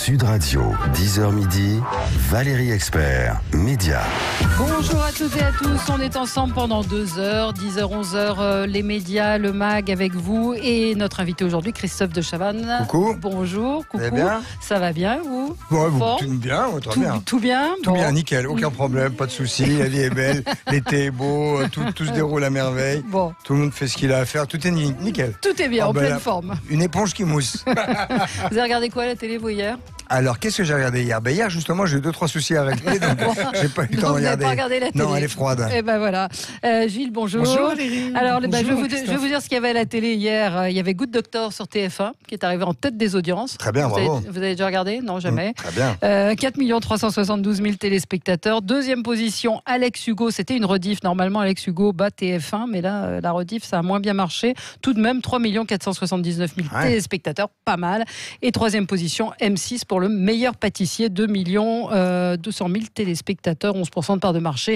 Sud Radio, 10h midi, Valérie Expert, Média. Bonjour à toutes et à tous, on est ensemble pendant 2 heures, 10h, 11h, les médias, le MAG avec vous et notre invité aujourd'hui, Christophe de Chavannes. Coucou. Bonjour, coucou. Ça va bien ? Ça va bien, vous ? Ouais, Bon. tout bien, ouais, très Tout bien. tout bien Tout bien, nickel, aucun problème, pas de soucis, la vie est belle, l'été est beau, tout se déroule à merveille, Bon. tout le monde fait ce qu'il a à faire, tout est nickel. Tout est bien, Oh, en ben pleine là, forme. Une éponge qui mousse. Vous avez regardé quoi à la télé, vous, hier ? Alors, qu'est-ce que j'ai regardé hier ? Hier, justement, j'ai eu 2-3 soucis à régler, donc j'ai pas eu le temps de vous n'avez regarder. pas regardé la télé. Non, elle est froide. Eh ben voilà. Gilles, bonjour. Bonjour Valérie. Alors, Bonjour, je vais vous dire ce qu'il y avait à la télé hier. Il y avait Good Doctor sur TF1 qui est arrivé en tête des audiences. Très bien, vous bravo. Vous avez déjà regardé ? Non, jamais. Très bien. 4 372 000 téléspectateurs. Deuxième position, Alex Hugo. C'était une rediff. Normalement, Alex Hugo bat TF1, mais là, la rediff, ça a moins bien marché. Tout de même, 3 479 000 téléspectateurs. Pas mal. Et troisième position, M6 pour le meilleur pâtissier. 2 200 000 téléspectateurs. 11% de part de marché.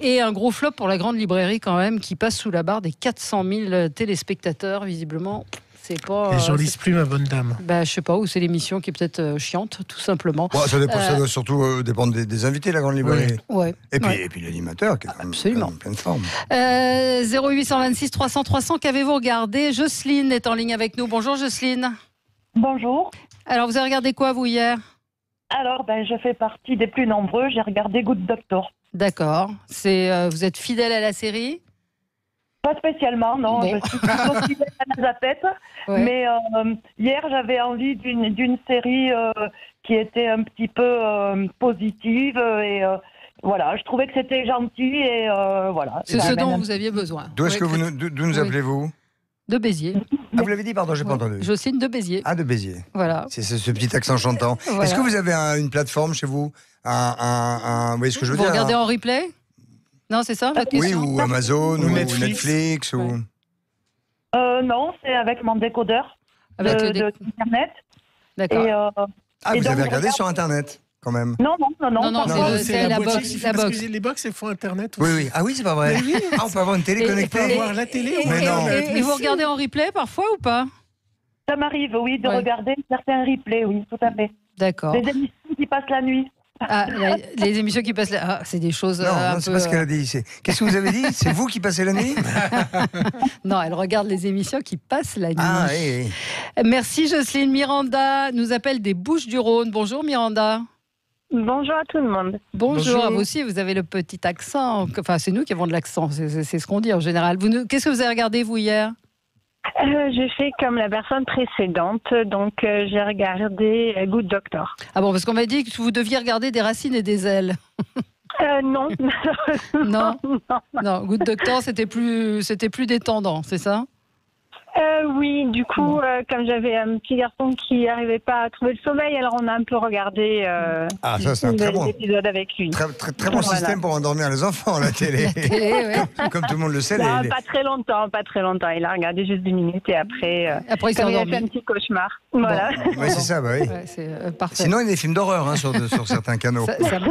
Et un gros flop pour la grande librairie quand même, qui passe sous la barre des 400 000 téléspectateurs. Visiblement, c'est pas... Les gens lisent plus, ma bonne dame. Je sais pas, ou c'est l'émission qui est peut-être chiante, tout simplement. Bon, ça doit surtout dépendre des invités, la grande librairie. Ouais. Et puis l'animateur, qui est quand même en pleine forme. 0826 300 300, qu'avez-vous regardé ? Jocelyne est en ligne avec nous. Bonjour Jocelyne. Bonjour. Alors, vous avez regardé quoi, vous, hier ? Alors, je fais partie des plus nombreux. J'ai regardé Good Doctor. D'accord. Vous êtes fidèle à la série ? Pas spécialement, non. Bon. Je suis plutôt fidèle à la zapette. Ouais. Mais hier, j'avais envie d'une série qui était un petit peu positive. Et voilà, je trouvais que c'était gentil. Et voilà. C'est ce dont vous aviez besoin. D'où est-ce Oui, que d'où nous appelez-vous ? De Béziers. Ah, vous l'avez dit, pardon, j'ai pas entendu. Jocelyne de Béziers. Ah, de Béziers. Voilà. C'est ce petit accent chantant. Voilà. Est-ce que vous avez une plateforme chez vous vous voyez ce que je veux Vous dire regardez en replay ? Non, c'est ça votre Oui, question ? ou Amazon, Ou ou Netflix. Netflix. Ouais. Ou... non, c'est avec mon décodeur Avec le d'Internet. D'accord. Et, Ah, et vous donc, avez je regardé regarde- sur Internet, quand même. Non. Non, c'est la boîte, box, il la faut parce box. que les box, elles font Internet Oui, aussi. oui. Ah oui, c'est pas vrai. Mais oui. Ah, on peut avoir une télé Et- On connectée. peut avoir la télé ou Mais non. Et vous regardez en replay parfois ou pas ? Ça m'arrive, oui, de Ouais. regarder certains replays, oui, tout à fait. D'accord. Des émissions qui passent la nuit. Ah, les émissions qui passent là, c'est des choses Non, un c'est peu... pas ce qu'elle a dit. Qu'est-ce que vous avez dit ? C'est vous qui passez la nuit ? Non, elle regarde les émissions qui passent la nuit. Ah, oui. Merci Jocelyne. Miranda nous appelle des Bouches-du-Rhône. Bonjour Miranda. Bonjour à tout le monde. Bonjour. Bonjour. Vous aussi, vous avez le petit accent. Enfin, c'est nous qui avons de l'accent, c'est ce qu'on dit en général. Qu'est-ce que vous avez regardé, vous, hier ? Je fais comme la personne précédente, donc j'ai regardé Good Doctor. Ah bon, parce qu'on m'a dit que vous deviez regarder des racines et des ailes. Non. Non. Non. Non, Good Doctor, c'était plus détendant, c'est ça ? Oui, du coup, comme j'avais un petit garçon qui n'arrivait pas à trouver le sommeil, alors on a un peu regardé Ah, ça, c'est un très bon. l'épisode avec lui. Très bon Voilà. système pour endormir les enfants, la télé. Comme tout le monde le sait. Non, pas très longtemps. Il a regardé juste 10 minutes et après, Après, il s'est comme il a endormi. fait un petit cauchemar. Voilà. Oui, c'est ça, bah oui. Ouais, c'est parfait. Sinon, il y a des films d'horreur sur certains canaux.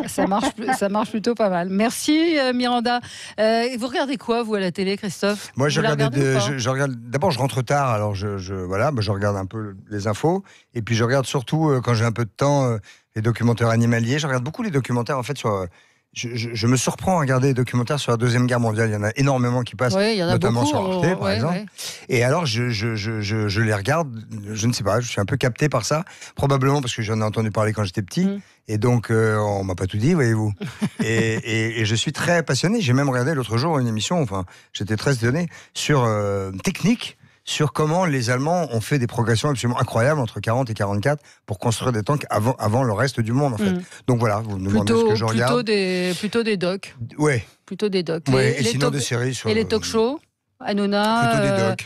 Ça marche plutôt pas mal. Merci Miranda. Vous regardez quoi, vous, à la télé, Christophe ? Moi, je Vous la regarde, regardez ou pas je regarde. D'abord, je rentre tard, alors je regarde un peu les infos, et puis je regarde surtout quand j'ai un peu de temps les documentaires animaliers. Je regarde beaucoup les documentaires en fait sur. Je me surprends à regarder les documentaires sur la Deuxième Guerre mondiale. Il y en a énormément qui passent, Oui, il y en a notamment beaucoup, sur Arte, par exemple. ouais. Et alors, je les regarde. Je ne sais pas, je suis un peu capté par ça, probablement parce que j'en ai entendu parler quand j'étais petit. Et donc, on m'a pas tout dit, voyez-vous. et je suis très passionné. J'ai même regardé l'autre jour une émission, enfin, j'étais très étonné, sur technique, sur comment les Allemands ont fait des progressions absolument incroyables entre 40 et 44 pour construire des tanks avant le reste du monde, en fait. Donc voilà, vous me demandez ce que je regarde. Plutôt des docs. Ouais. Plutôt des docs. Et sinon des séries sur... Et les talk shows Hanouna, Plutôt des docs.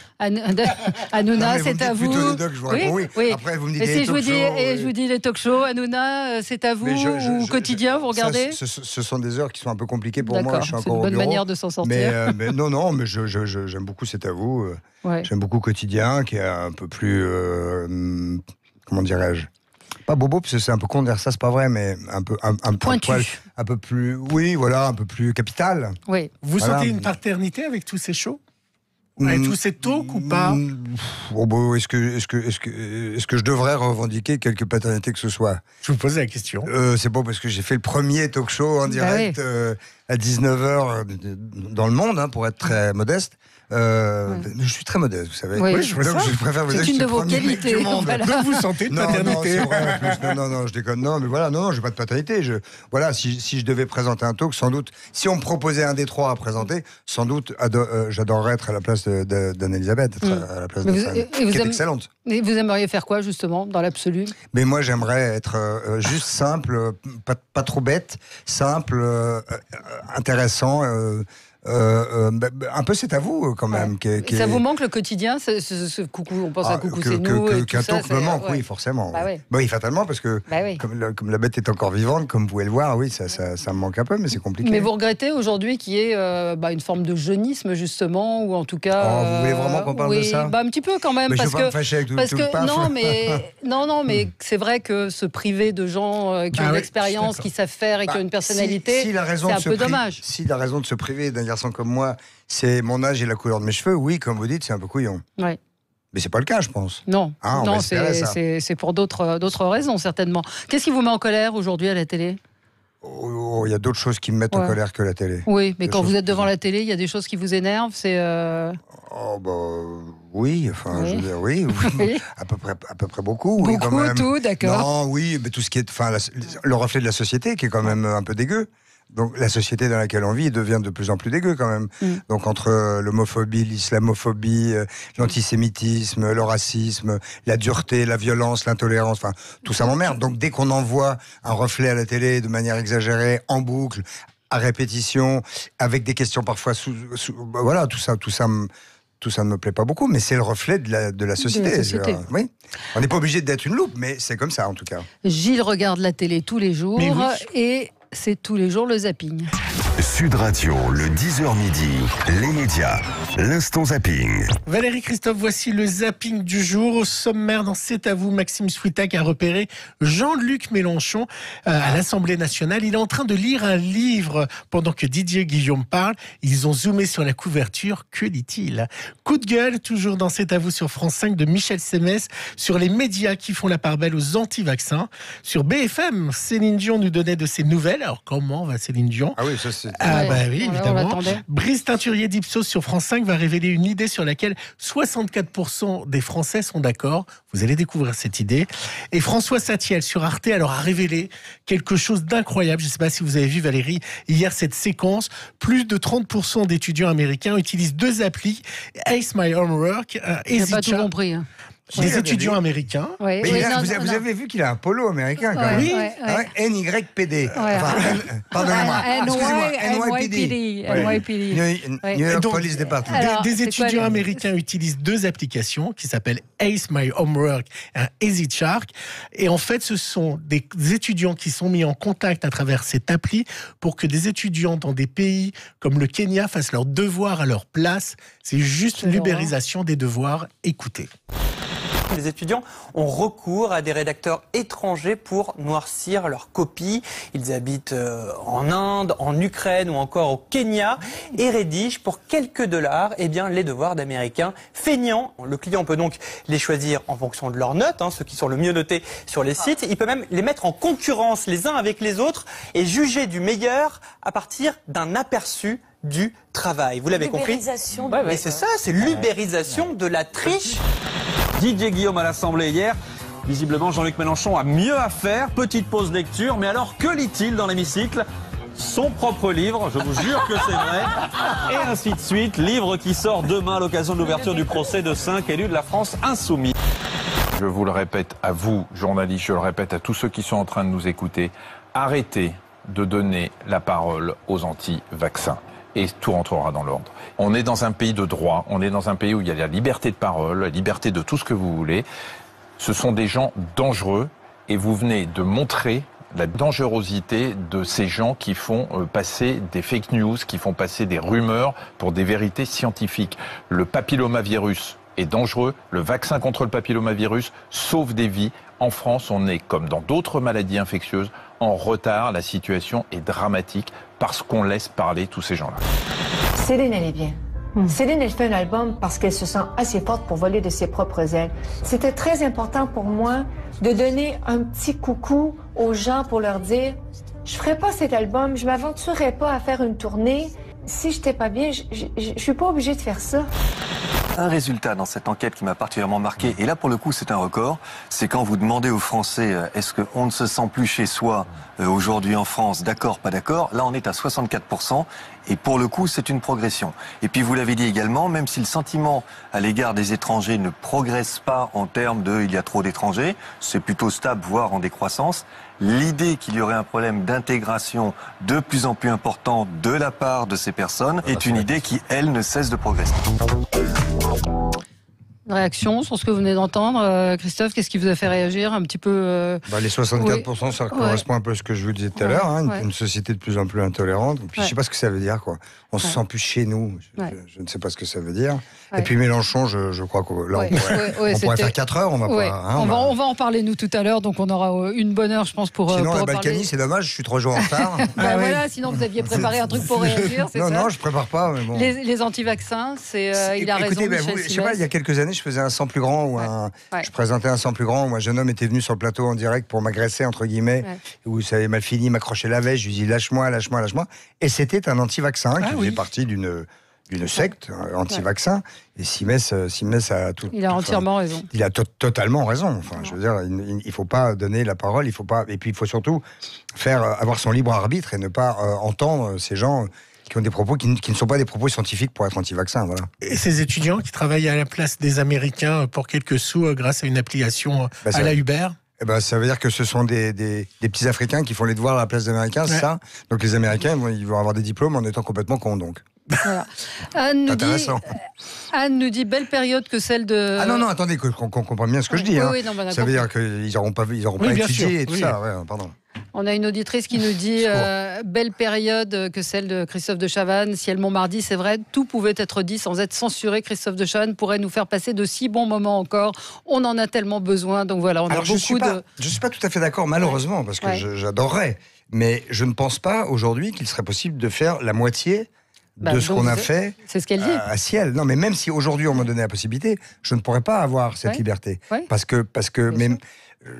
Hanouna, Non, mais c'est à vous. Plutôt des docs, je vous réponds oui. Après, vous me dites Et des si je vous talk dis, shows, et je vous dis les talk shows, Hanouna, c'est à vous, Mais ou quotidien, vous regardez ça, ce sont des heures qui sont un peu compliquées pour moi. D'accord, Je suis c'est encore une au bonne bureau. manière de s'en sortir. Mais non, j'aime beaucoup C'est à vous. Ouais. J'aime beaucoup Quotidien, qui est un peu plus... comment dirais-je ? Pas bobo, parce que c'est un peu con de dire ça, c'est pas vrai, mais un peu Pointu. un peu plus... Oui, voilà, un peu plus capital. Oui. Vous Voilà. sentez une paternité avec tous ces shows ? Et tous ces talks ou pas? Est-ce que je devrais revendiquer quelque paternité que ce soit? Je vous posais la question. C'est bon parce que j'ai fait le premier talk show en direct à 19h dans le monde, pour être très modeste. Je suis très modeste, vous savez. Oui, je vois ça. Je préfère vous dire C'est que une je de suis vos le premier mec qualités. du monde. Voilà. Donc vous sentez une paternité? Non, c'est vrai, en plus. Non, je déconne. Non, mais voilà, non, j'ai pas de paternité. Voilà, si je devais présenter un talk, sans doute, si on me proposait un des trois à présenter, sans doute, j'adorerais être à la place d'Anne-Elisabeth, à la place de Femme, qui est excellente. Et vous aimeriez faire quoi, justement, dans l'absolu? Mais moi, j'aimerais être juste simple, pas trop bête, simple, intéressant. Un peu, c'est à vous quand même. Ça vous manque le quotidien, ce coucou, on pense à coucou, c'est nous. Qu'un talk me manque, oui, forcément. Bah ouais. Oui, fatalement, parce que oui. comme la bête est encore vivante, comme vous pouvez le voir, oui, ça me manque un peu, mais c'est compliqué. Mais vous regrettez aujourd'hui qu'il y ait une forme de jeunisme, justement, ou en tout cas. Vous voulez vraiment qu'on parle de ça? Un petit peu quand même, Mais parce je vais pas me fâcher avec tout le paf. non, mais c'est vrai que se priver de gens qui ont de l'expérience, qui savent faire et qui ont une personnalité, c'est un peu dommage. Si la raison de se priver d'un garçon comme moi, c'est mon âge et la couleur de mes cheveux, oui, comme vous dites, c'est un peu couillon. Ouais. Mais c'est pas le cas, je pense. Non, c'est pour d'autres raisons, certainement. Qu'est-ce qui vous met en colère aujourd'hui à la télé? Il y a d'autres choses qui me mettent en colère que la télé. Oui, mais quand vous êtes devant la télé, il y a des choses qui vous énervent, oui, enfin, je veux dire, oui. à peu près beaucoup. Beaucoup, oui, quand même. tout, d'accord. Non, oui, mais tout ce qui est, le reflet de la société qui est quand même un peu dégueu. Donc la société dans laquelle on vit devient de plus en plus dégueu quand même. Donc entre l'homophobie, l'islamophobie, l'antisémitisme, le racisme, la dureté, la violence, l'intolérance, enfin tout ça m'emmerde. Donc dès qu'on envoie un reflet à la télé de manière exagérée, en boucle, à répétition, avec des questions parfois voilà, tout ça ne me plaît pas beaucoup, mais c'est le reflet de la société. Oui. On n'est pas obligé d'être une loupe, mais c'est comme ça en tout cas. Gilles regarde la télé tous les jours et c'est tous les jours le zapping. Sud Radio, le 10h midi, les médias, l'instant zapping. Valérie Christophe, voici le zapping du jour. Au sommaire, dans C'est à vous, Maxime Switak a repéré Jean-Luc Mélenchon à l'Assemblée nationale. Il est en train de lire un livre pendant que Didier Guillaume parle. Ils ont zoomé sur la couverture. Que dit-il? Coup de gueule, toujours dans C'est à vous sur France 5 de Michel Sémès, sur les médias qui font la part belle aux anti-vaccins. Sur BFM, Céline Dion nous donnait de ses nouvelles. Alors comment va Céline Dion? Ah oui, ça c'est... Oui, évidemment. Brice Teinturier d'Ipsos sur France 5 va révéler une idée sur laquelle 64% des Français sont d'accord. Vous allez découvrir cette idée. Et François Satiel sur Arte a révélé quelque chose d'incroyable. Je ne sais pas si vous avez vu, Valérie, hier cette séquence. Plus de 30% d'étudiants américains utilisent deux applis, Ace My Homework, J'ai pas tout compris. Des étudiants américains. Mais vous avez vu qu'il a un polo américain quand même. Oui. NYPD. Pardonnez-moi. NYPD. New York Police Department. Des étudiants américains utilisent deux applications qui s'appellent Ace My Homework et Easy Shark. Et en fait, ce sont des étudiants qui sont mis en contact à travers cette appli pour que des étudiants dans des pays comme le Kenya fassent leurs devoirs à leur place. C'est juste l'ubérisation des devoirs. Écoutez. Les étudiants ont recours à des rédacteurs étrangers pour noircir leurs copies. Ils habitent en Inde, en Ukraine ou encore au Kenya et rédigent pour quelques dollars les devoirs d'Américains feignants. Le client peut donc les choisir en fonction de leurs notes, ceux qui sont le mieux notés sur les sites. Il peut même les mettre en concurrence les uns avec les autres et juger du meilleur à partir d'un aperçu du travail. Vous l'avez compris? Mais c'est ça, c'est l'ubérisation de la triche. Didier Guillaume à l'Assemblée hier. Visiblement, Jean-Luc Mélenchon a mieux à faire. Petite pause lecture. Mais alors, que lit-il dans l'hémicycle? Son propre livre, je vous jure que c'est vrai. Et ainsi de suite. Livre qui sort demain à l'occasion de l'ouverture du procès de 5 élus de la France insoumise. Je vous le répète à vous, journalistes, je le répète à tous ceux qui sont en train de nous écouter. Arrêtez de donner la parole aux anti-vaccins. Et tout rentrera dans l'ordre. On est dans un pays de droit, on est dans un pays où il y a la liberté de parole, la liberté de tout ce que vous voulez. Ce sont des gens dangereux et vous venez de montrer la dangerosité de ces gens qui font passer des fake news, qui font passer des rumeurs pour des vérités scientifiques. Le papillomavirus est dangereux, le vaccin contre le papillomavirus sauve des vies. En France, on est, comme dans d'autres maladies infectieuses, en retard. La situation est dramatique parce qu'on laisse parler tous ces gens-là. Céline, elle est bien. Céline, elle fait un album parce qu'elle se sent assez forte pour voler de ses propres ailes. C'était très important pour moi de donner un petit coucou aux gens pour leur dire « Je ferai pas cet album, je m'aventurerai pas à faire une tournée. Si j'étais pas bien, je suis pas obligée de faire ça. » Un résultat dans cette enquête qui m'a particulièrement marqué, et là pour le coup c'est un record, c'est quand vous demandez aux Français est-ce qu'on ne se sent plus chez soi aujourd'hui en France, d'accord, pas d'accord, là on est à 64%, et pour le coup c'est une progression. Et puis vous l'avez dit également, même si le sentiment à l'égard des étrangers ne progresse pas en termes de il y a trop d'étrangers, c'est plutôt stable, voire en décroissance, l'idée qu'il y aurait un problème d'intégration de plus en plus important de la part de ces personnes est une idée qui, elle, ne cesse de progresser. Une réaction sur ce que vous venez d'entendre, Christophe, qu'est-ce qui vous a fait réagir un petit peu Les 64%, ça correspond un peu à ce que je vous disais tout à l'heure, une société de plus en plus intolérante. Puis je sais pas ce que ça veut dire, quoi. On se sent plus chez nous. Je ne sais pas ce que ça veut dire. Et puis Mélenchon, je crois que là, on pourrait faire 4 heures, on va pas. On va en parler nous tout à l'heure, donc on aura une bonne heure, je pense, pour. Sinon, pour la Balkany, c'est dommage, je suis 3 jours en retard. Voilà, sinon vous aviez préparé un truc pour réagir, c'est ça? Non, je prépare pas. Mais bon. Les anti-vaccins, il a raison. Écoutez, je sais pas, il y a quelques années, je faisais un sang plus grand je présentais un sang plus grand où un jeune homme était venu sur le plateau en direct pour m'agresser entre guillemets, où ça avait mal fini, m'accrochait la veste, je lui dis lâche-moi, et c'était un anti-vaccin qui faisait partie d'une secte anti-vaccin, et Simès a tout. Il a entièrement raison. Il a totalement raison. Enfin, je veux dire, il faut pas donner la parole, il faut pas, et puis il faut surtout avoir son libre arbitre et ne pas entendre ces gens qui ont des propos qui ne sont pas des propos scientifiques pour être anti-vaccin, voilà. Et ces étudiants qui travaillent à la place des Américains pour quelques sous grâce à une application à la Uber. Ça veut dire que ce sont des petits Africains qui font les devoirs à la place des Américains, c'est ça? Donc les Américains, ils vont avoir des diplômes en étant complètement cons, donc. Voilà. Anne nous dit belle période que celle de. Ah non, attendez, qu'on comprenne bien ce que je dis. Ça veut dire qu'ils n'auront pas étudié et tout ça. Pardon. On a une auditrice qui nous dit belle période que celle de Christophe de Chavannes. Ciel Montmardi, c'est vrai, tout pouvait être dit sans être censuré. Christophe de Chavannes pourrait nous faire passer de si bons moments encore. On en a tellement besoin. Donc voilà, je suis pas tout à fait d'accord, malheureusement, parce que j'adorerais. Mais je ne pense pas aujourd'hui qu'il serait possible de faire la moitié de ce qu'on a fait à Ciel. Non, mais même si aujourd'hui on me donnait la possibilité, je ne pourrais pas avoir cette liberté. Parce que même,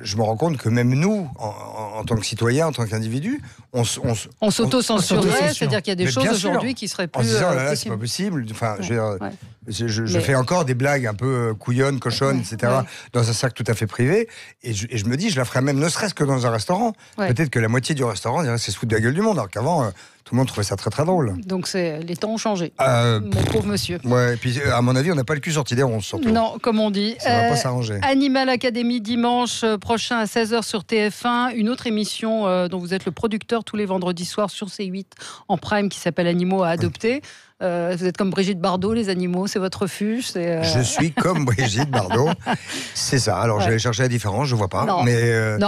je me rends compte que même nous, en tant que citoyens, en tant qu'individus, on s'auto-censurerait, c'est-à-dire qu'il y a des choses aujourd'hui qui seraient plus en disant, là, c'est pas possible. Enfin, je fais encore des blagues un peu couillonnes, cochonnes, etc., dans un cercle tout à fait privé, et je me dis, je la ferais même, ne serait-ce que dans un restaurant. Peut-être que la moitié du restaurant dirait, c'est se foutre de la gueule du monde, alors qu'avant, tout le monde trouvait ça très très drôle. Donc les temps ont changé, mon pauvre monsieur. Ouais, et puis à mon avis, on n'a pas le cul sorti des ronces, surtout. Non, comme on dit. Ça va pas s'arranger. Animal Academy, dimanche prochain à 16h sur TF1, une autre émission dont vous êtes le producteur tous les vendredis soirs sur C8 en prime qui s'appelle Animaux à adopter. Vous êtes comme Brigitte Bardot, les animaux, c'est votre refuge. Je suis comme Brigitte Bardot, c'est ça. Alors j'allais chercher la différence, je vois pas. Non, mais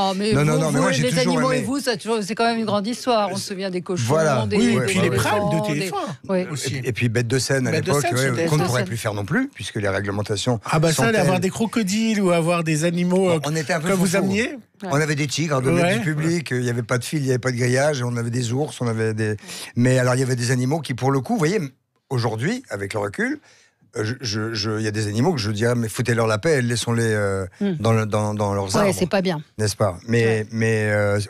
moi, j'ai les animaux aimé. Et vous, c'est quand même une grande histoire. On se souvient des cochons, voilà. des et puis les primes de TF1. Et puis bête de scène à l'époque, qu'on ne pourrait plus faire non plus, puisque les réglementations. Avoir des crocodiles ou avoir des animaux on était un peu que vous ameniez. On avait des tigres de du public, il n'y avait pas de fil, il n'y avait pas de grillage, on avait des ours, mais alors il y avait des animaux qui, pour le coup, vous voyez, aujourd'hui, avec le recul, il y a des animaux que je dirais, mais foutez-leur la paix, laissons-les dans leurs arbres. C'est pas bien. N'est-ce pas? Mais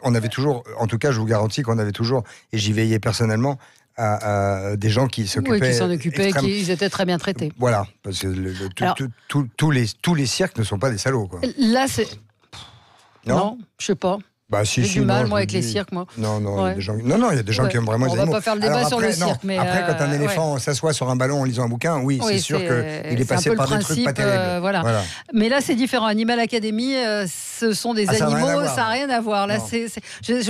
on avait toujours, en tout cas, je vous garantis qu'on avait toujours, et j'y veillais personnellement, à des gens qui s'occupaient. Qui s'en occupaient, ils étaient très bien traités. Voilà, parce que tous les cirques ne sont pas des salauds, quoi. Là, c'est. Non, je sais pas. J'ai du mal, moi, avec les cirques, moi. Non, il y a des gens, il y a des gens qui aiment vraiment les animaux. On va pas faire le débat sur le cirque, mais... Après, quand un éléphant s'assoit sur un ballon en lisant un bouquin, c'est sûr qu'il est passé par des trucs pas terribles. Voilà. Mais là, c'est différent. Animal Academy, ce sont des animaux, ça n'a rien à voir. Là,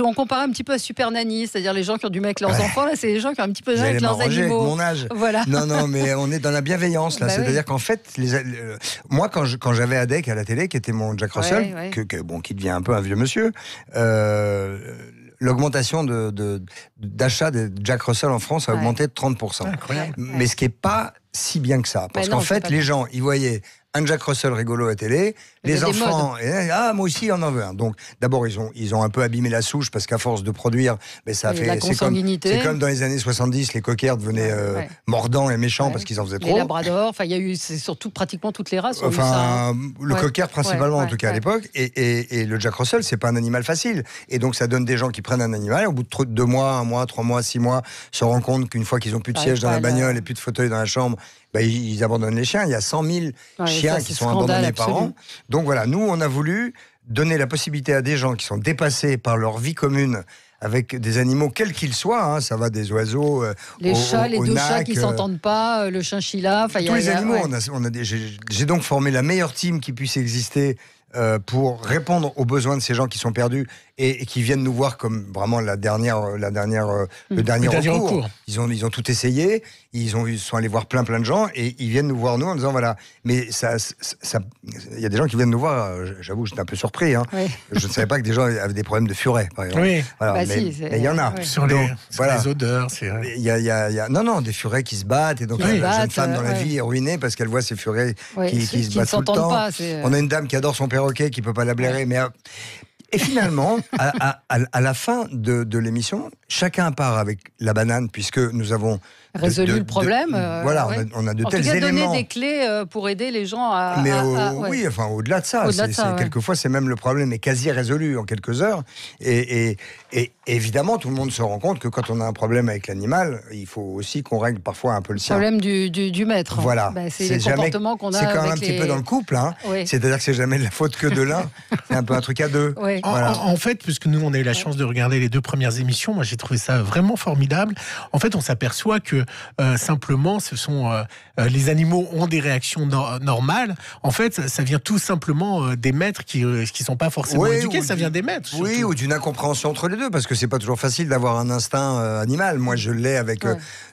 on compare un petit peu à Super Nanny, c'est-à-dire les gens qui ont du mal avec leurs enfants. Là, c'est les gens qui ont un petit peu de mal avec leurs animaux. Avec mon âge. Voilà. Non, mais on est dans la bienveillance, là. C'est-à-dire qu'en fait, moi, quand j'avais Adek à la télé, qui était mon Jack Russell, qui devient un peu un vieux monsieur, l'augmentation d'achat de Jack Russell en France a augmenté de 30%. Incroyable. Mais ce qui n'est pas si bien que ça. Parce qu'en fait, les gens, ils voyaient un Jack Russell rigolo à la télé, les enfants, moi aussi on en veut un. Donc d'abord ils ont un peu abîmé la souche parce qu'à force de produire, mais ça fait c'est comme dans les années 70, les cockers devenaient mordants et méchants parce qu'ils en faisaient trop. Les labradors, enfin il y a eu c'est surtout pratiquement toutes les races. Le cocker principalement en tout cas à l'époque, et le Jack Russell c'est pas un animal facile, et donc ça donne des gens qui prennent un animal, au bout de 2 mois, 1 mois, 3 mois, 6 mois, se rendent compte qu'une fois qu'ils ont plus de siège dans la bagnole et plus de fauteuil dans la chambre, ils abandonnent les chiens. Il y a 100 000 chiens qui sont abandonnés par an. Donc voilà, nous on a voulu donner la possibilité à des gens qui sont dépassés par leur vie commune avec des animaux quels qu'ils soient, ça va des oiseaux, les chats, les 2 chats qui s'entendent pas, le chinchilla, tous les animaux. J'ai donc formé la meilleure team qui puisse exister pour répondre aux besoins de ces gens qui sont perdus et qui viennent nous voir comme vraiment le dernier recours. Ils ont tout essayé, ils sont allés voir plein de gens et ils viennent nous voir nous en disant voilà. Mais il y a des gens qui viennent nous voir. J'avoue, j'étais un peu surpris. Je ne savais pas que des gens avaient des problèmes de furet, par exemple. Oui. Voilà, mais il y en a. Sur les odeurs, c'est vrai. Il y a des furets qui se battent et donc la jeune femme dans la vie est ruinée parce qu'elle voit ces furets qui se battent tout le temps. On a une dame qui adore son perroquet qui peut pas la blairer, mais et finalement, à la fin de l'émission, chacun part avec la banane, puisque nous avons résolu le problème. Voilà, on a de tels éléments. Donner des clés pour aider les gens à... Mais oui, enfin, au-delà de ça. Quelquefois, c'est même le problème est quasi résolu en quelques heures. Et évidemment, tout le monde se rend compte que quand on a un problème avec l'animal, il faut aussi qu'on règle parfois un peu le sien. Le problème du maître. Voilà. C'est les comportements qu'on a. C'est quand même un petit peu dans le couple. C'est-à-dire que c'est jamais de la faute que de l'un. C'est un peu un truc à deux. Oui. Voilà. En fait, puisque nous, on a eu la chance de regarder les 2 premières émissions, moi, j'ai trouvé ça vraiment formidable. En fait, on s'aperçoit que simplement, ce sont les animaux ont des réactions normales. En fait, ça vient tout simplement des maîtres qui sont pas forcément éduqués. Ça vient des maîtres. Surtout. Oui, ou d'une incompréhension entre les deux, parce que c'est pas toujours facile d'avoir un instinct animal. Moi, je l'ai avec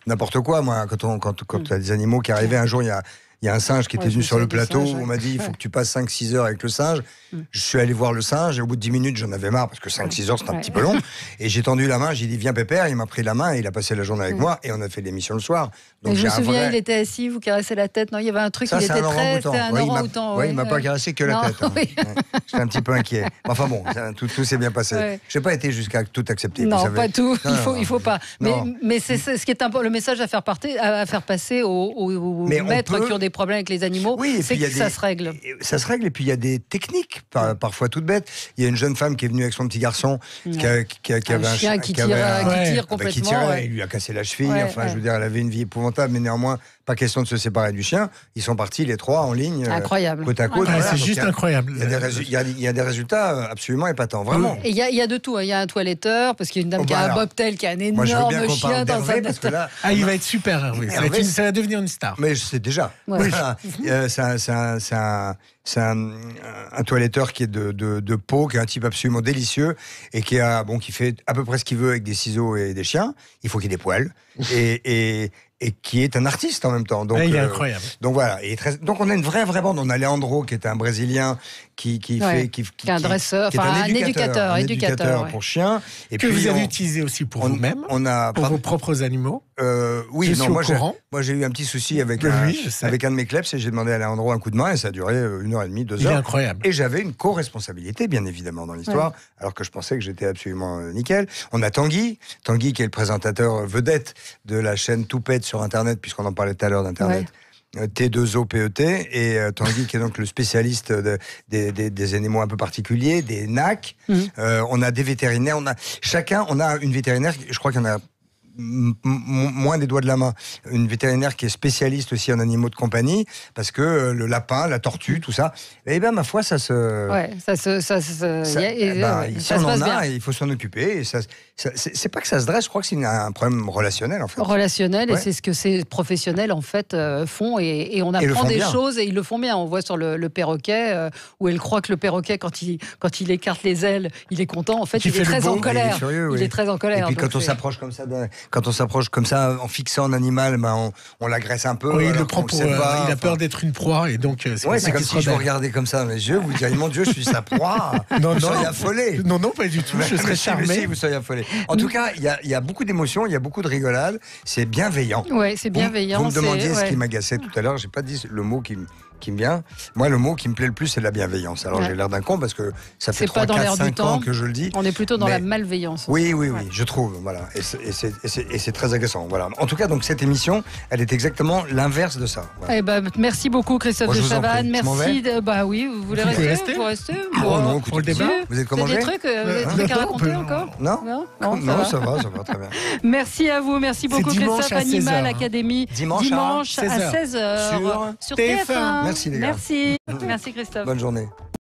n'importe quoi. Moi, quand tu as des animaux qui arrivaient un jour, il y a un singe qui était venu sur le plateau. On m'a dit, il faut que tu passes 5-6 heures avec le singe. Je suis allé voir le singe et au bout de 10 minutes, j'en avais marre parce que 5-6 heures, c'est un petit peu long. Et j'ai tendu la main, j'ai dit, viens Pépère. Il m'a pris la main et il a passé la journée avec moi et on a fait l'émission le soir. Donc, je me souviens, il était assis, vous caressez la tête. Non, il y avait un truc, il était très... C'était un orang-outan. Oui, il m'a pas caressé que la tête. J'étais un petit peu inquiet. Enfin bon, tout s'est bien passé. Je n'ai pas été jusqu'à tout accepter. Non, pas tout. Il faut pas. Mais c'est ce qui est le message à faire passer aux maîtres qui ont des problèmes avec les animaux. Oui, c'est que ça se règle. Ça se règle, et puis il y a des techniques, parfois toutes bêtes. Il y a une jeune femme qui est venue avec son petit garçon, qui avait un chien qui tire complètement. Il lui a cassé la cheville. Je veux dire, elle avait une vie épouvantable, mais néanmoins, pas question de se séparer du chien. Ils sont partis les 3 en ligne, côte à côte. C'est juste incroyable. Il y a des résultats absolument épatants, vraiment. Et il y a de tout. Il y a un toiletteur, parce qu'il y a une dame qui a un bobtail, qui a un énorme chien dans sa tête. Il va être super, Hervé. Ça va devenir une star. Mais je sais déjà. C'est un toiletteur qui est de Pau, qui est un type absolument délicieux et qui fait à peu près ce qu'il veut avec des ciseaux et des chiens. Il faut qu'il ait des poils et qui est un artiste en même temps. Donc, il est incroyable. Donc voilà. Donc on a une vraie bande. On a Leandro qui est un Brésilien qui est un dresseur, un éducateur pour chiens. Et que vous avez utilisé aussi pour vous-même, pour vos propres animaux. Oui, moi j'ai eu un petit souci avec un de mes kleps et j'ai demandé à Leandro un coup de main et ça a duré 1h30, 2 heures. Il est incroyable. Et j'avais une co-responsabilité, bien évidemment, dans l'histoire, alors que je pensais que j'étais absolument nickel. On a Tanguy qui est le présentateur vedette de la chaîne Toupette sur Internet, puisqu'on en parlait tout à l'heure d'Internet. T2OPET, et Tanguy qui est donc le spécialiste des animaux un peu particuliers, des NAC. On a des vétérinaires, on a une vétérinaire, je crois qu'il y en a moins des doigts de la main, une vétérinaire qui est spécialiste aussi en animaux de compagnie, parce que le lapin, la tortue, tout ça, ma foi, ça se... il faut s'en occuper, et c'est pas que ça se dresse, je crois que c'est un problème relationnel, en fait. Relationnel, et c'est ce que ces professionnels, en fait, font, et on apprend des choses, et ils le font bien. On voit sur le perroquet, où elle croit que le perroquet, quand il écarte les ailes, il est content, en fait, il est très en colère. Il est très en colère. Et puis quand on s'approche comme ça, en fixant un animal, on l'agresse un peu. Oui, il le prend pour... il a peur d'être une proie, et donc... c'est comme si je vous regardais comme ça dans les yeux, vous diriez, mon Dieu, je suis sa proie. Non, vous seriez affolé. Non, pas du tout, je serais charmé. Si, vous seriez affolé. En tout cas, il y a beaucoup d'émotions, il y a beaucoup de rigolade, c'est bienveillant. Oui, c'est bienveillant. Vous me demandiez ce qui m'agaçait tout à l'heure, j'ai pas dit le mot qui qui me vient. Moi, le mot qui me plaît le plus, c'est la bienveillance. Alors, j'ai l'air d'un con parce que ça fait 3, 4, 5 ans que je le dis. On est plutôt dans la malveillance. Oui, je trouve. Voilà. Et c'est très agaçant. Voilà. En tout cas, donc, cette émission, elle est exactement l'inverse de ça. Voilà. Eh ben, merci beaucoup, Christophe de Chavannes. Merci. Bah oui, vous voulez rester? Vous restez non, pour le débat. Vous êtes comment? Des trucs à raconter encore? Non, ça va très bien. Merci à vous. Merci beaucoup, Christophe. Animal Academy. Dimanche à 16h. sur TF1. Merci, les gars. Merci, Christophe. Bonne journée.